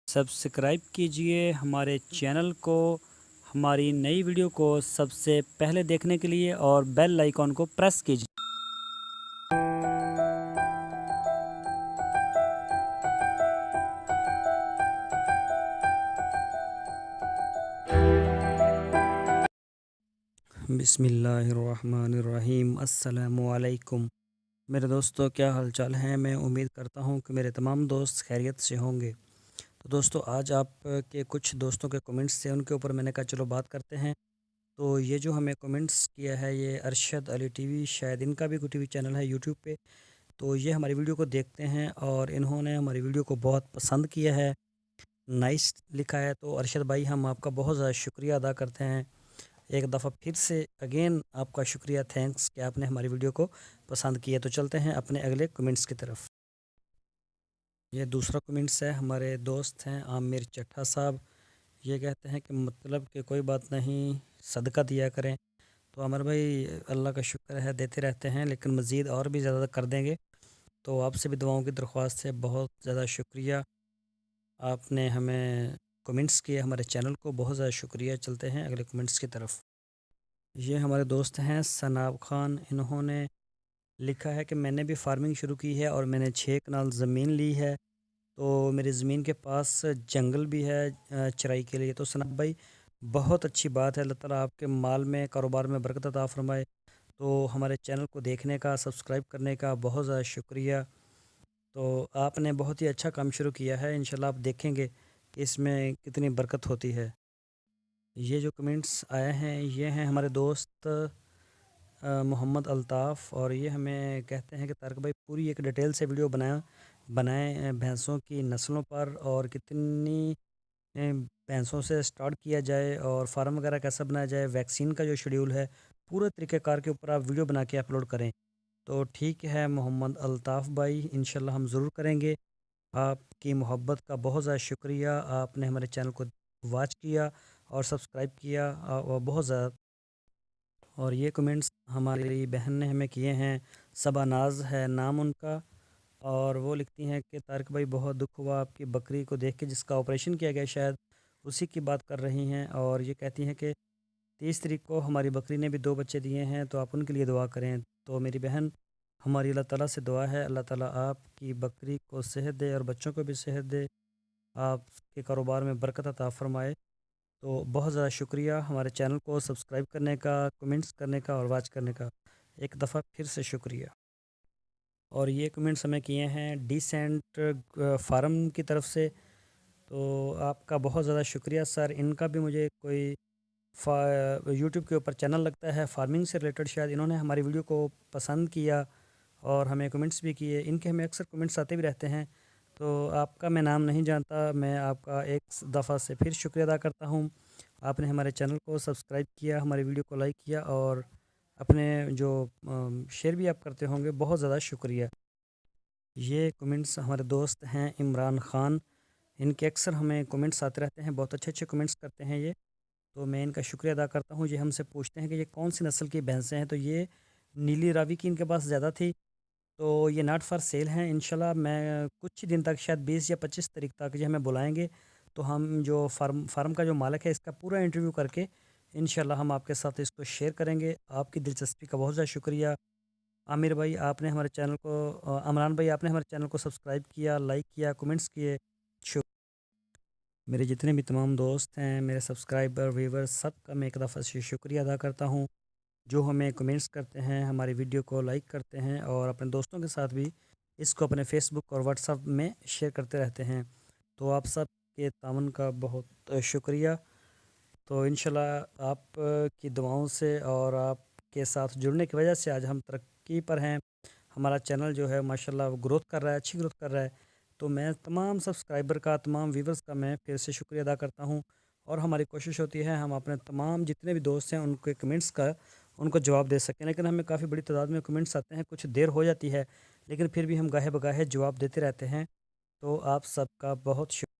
Subscribe कीजिए हमारे channel को, हमारी नई वीडियो को सबसे पहले देखने के लिए और बेल आइकॉन को प्रेस कीजिए। बिस्मिल्लाहिर्रहमानिर्रहीम। अस्सलामुअलैकुम। मेरे दोस्तों, क्या हाल चाल हैं? मैं उम्मीद करता हूं कि मेरे तमाम दोस्त खैरियत से होंगे। तो दोस्तों, आज आप के कुछ दोस्तों के कमेंट्स थे, उनके ऊपर मैंने कहा चलो बात करते हैं। तो ये जो हमें कमेंट्स किया है, ये अरशद अली टीवी, शायद इनका भी कोई टीवी चैनल है यूट्यूब पे। तो ये हमारी वीडियो को देखते हैं और इन्होंने हमारी वीडियो को बहुत पसंद किया है, नाइस लिखा है। तो अरशद भाई, हम आपका बहुत ज़्यादा शुक्रिया अदा करते हैं। एक दफ़ा फिर से अगेन आपका शुक्रिया, थैंक्स कि आपने हमारी वीडियो को पसंद किया। तो चलते हैं अपने अगले कमेंट्स की तरफ। ये दूसरा कमेंट्स है, हमारे दोस्त हैं आमिर चट्ठा साहब। ये कहते हैं कि मतलब कि कोई बात नहीं, सदका दिया करें। तो आमिर भाई, अल्लाह का शुक्र है, देते रहते हैं, लेकिन मज़ीद और भी ज़्यादा कर देंगे। तो आपसे भी दुआओं की दरख्वास्त है, बहुत ज़्यादा शुक्रिया, आपने हमें कमेंट्स किए हमारे चैनल को, बहुत ज़्यादा शुक्रिया। चलते हैं अगले कमेंट्स की तरफ। ये हमारे दोस्त हैं सनाब खान। इन्होंने लिखा है कि मैंने भी फार्मिंग शुरू की है और मैंने 6 कनाल ज़मीन ली है। तो मेरी ज़मीन के पास जंगल भी है चराई के लिए। तो सनाब भाई, बहुत अच्छी बात है, अल्लाह ताला आपके माल में, कारोबार में बरकत अता फरमाए। तो हमारे चैनल को देखने का, सब्सक्राइब करने का बहुत ज़्यादा शुक्रिया। तो आपने बहुत ही अच्छा काम शुरू किया है, इंशाल्लाह आप देखेंगे कि इसमें कितनी बरकत होती है। ये जो कमेंट्स आए हैं, ये हैं हमारे दोस्त मोहम्मद अल्ताफ़, और ये हमें कहते हैं कि तारक भाई, पूरी एक डिटेल से वीडियो बनाएं भैंसों की नस्लों पर, और कितनी भैंसों से स्टार्ट किया जाए और फार्म वगैरह कैसा बनाया जाए, वैक्सीन का जो शेड्यूल है, पूरे तरीक़ेकार के ऊपर आप वीडियो बना के अपलोड करें। तो ठीक है मोहम्मद अल्ताफ़ भाई, इंशाल्लाह हम ज़रूर करेंगे। आपकी मोहब्बत का बहुत ज़्यादा शुक्रिया, आपने हमारे चैनल को वॉच किया और सब्सक्राइब किया, और बहुत ज़्यादा। और ये कमेंट्स हमारी बहन ने हमें किए हैं, सबा नाज है नाम उनका, और वो लिखती हैं कि तारिक भाई, बहुत दुख हुआ आपकी बकरी को देख के, जिसका ऑपरेशन किया गया, शायद उसी की बात कर रही हैं। और ये कहती हैं कि 30 तारीख को हमारी बकरी ने भी 2 बच्चे दिए हैं, तो आप उनके लिए दुआ करें। तो मेरी बहन, हमारी अल्लाह ताला से दुआ है, अल्लाह ताला आपकी बकरी को सेहत दे और बच्चों को भी सेहत दे, आपके कारोबार में बरकत अता फरमाए। तो बहुत ज़्यादा शुक्रिया हमारे चैनल को सब्सक्राइब करने का, कमेंट्स करने का और वॉच करने का, एक दफ़ा फिर से शुक्रिया। और ये कमेंट्स हमें किए हैं डिसेंट फार्म की तरफ से। तो आपका बहुत ज़्यादा शुक्रिया सर। इनका भी मुझे कोई यूट्यूब के ऊपर चैनल लगता है फार्मिंग से रिलेटेड, शायद इन्होंने हमारी वीडियो को पसंद किया और हमें कमेंट्स भी किए। इनके हमें अक्सर कमेंट्स आते भी रहते हैं। तो आपका मैं नाम नहीं जानता, मैं आपका एक दफ़ा से फिर शुक्रिया अदा करता हूँ। आपने हमारे चैनल को सब्सक्राइब किया, हमारी वीडियो को लाइक किया, और अपने जो शेयर भी आप करते होंगे, बहुत ज़्यादा शुक्रिया। ये कमेंट्स हमारे दोस्त हैं इमरान ख़ान। इनके अक्सर हमें कमेंट्स आते रहते हैं, बहुत अच्छे अच्छे कमेंट्स करते हैं ये। तो मैं इनका शुक्रिया अदा करता हूँ। ये हमसे पूछते हैं कि ये कौन सी नस्ल की भैंसें हैं। तो ये नीली रावी की इनके पास ज़्यादा थी, तो ये नॉट फॉर सेल हैं। इंशाल्लाह मैं कुछ ही दिन तक, शायद 20 या 25 तारीख तक ये हमें बुलाएंगे, तो हम जो फार्म का जो मालिक है, इसका पूरा इंटरव्यू करके इंशाल्लाह हम आपके साथ इसको शेयर करेंगे। आपकी दिलचस्पी का बहुत ज़्यादा शुक्रिया। आमिर भाई, आपने हमारे चैनल को अमरान भाई, आपने हमारे चैनल को सब्सक्राइब किया, लाइक किया, कमेंट्स किए। मेरे जितने भी तमाम दोस्त हैं, मेरे सब्सक्राइबर, व्यूवर, सब का मैं एक दफ़ा से शुक्रिया अदा करता हूँ, जो हमें कमेंट्स करते हैं, हमारी वीडियो को लाइक करते हैं, और अपने दोस्तों के साथ भी इसको अपने फेसबुक और व्हाट्सएप में शेयर करते रहते हैं। तो आप सब के तावन का बहुत शुक्रिया। तो इंशाल्लाह आप की दुआओं से और आपके साथ जुड़ने की वजह से आज हम तरक्की पर हैं। हमारा चैनल जो है माशाल्लाह वो ग्रोथ कर रहा है, अच्छी ग्रोथ कर रहा है। तो मैं तमाम सब्सक्राइबर का, तमाम व्यूवर्स का मैं फिर से शुक्रिया अदा करता हूँ। और हमारी कोशिश होती है हम अपने तमाम जितने भी दोस्त हैं उनके कमेंट्स का, उनको जवाब दे सकें। लेकिन हमें काफ़ी बड़ी तादाद में कमेंट्स आते हैं, कुछ देर हो जाती है, लेकिन फिर भी हम गाहे बगाहे जवाब देते रहते हैं। तो आप सबका बहुत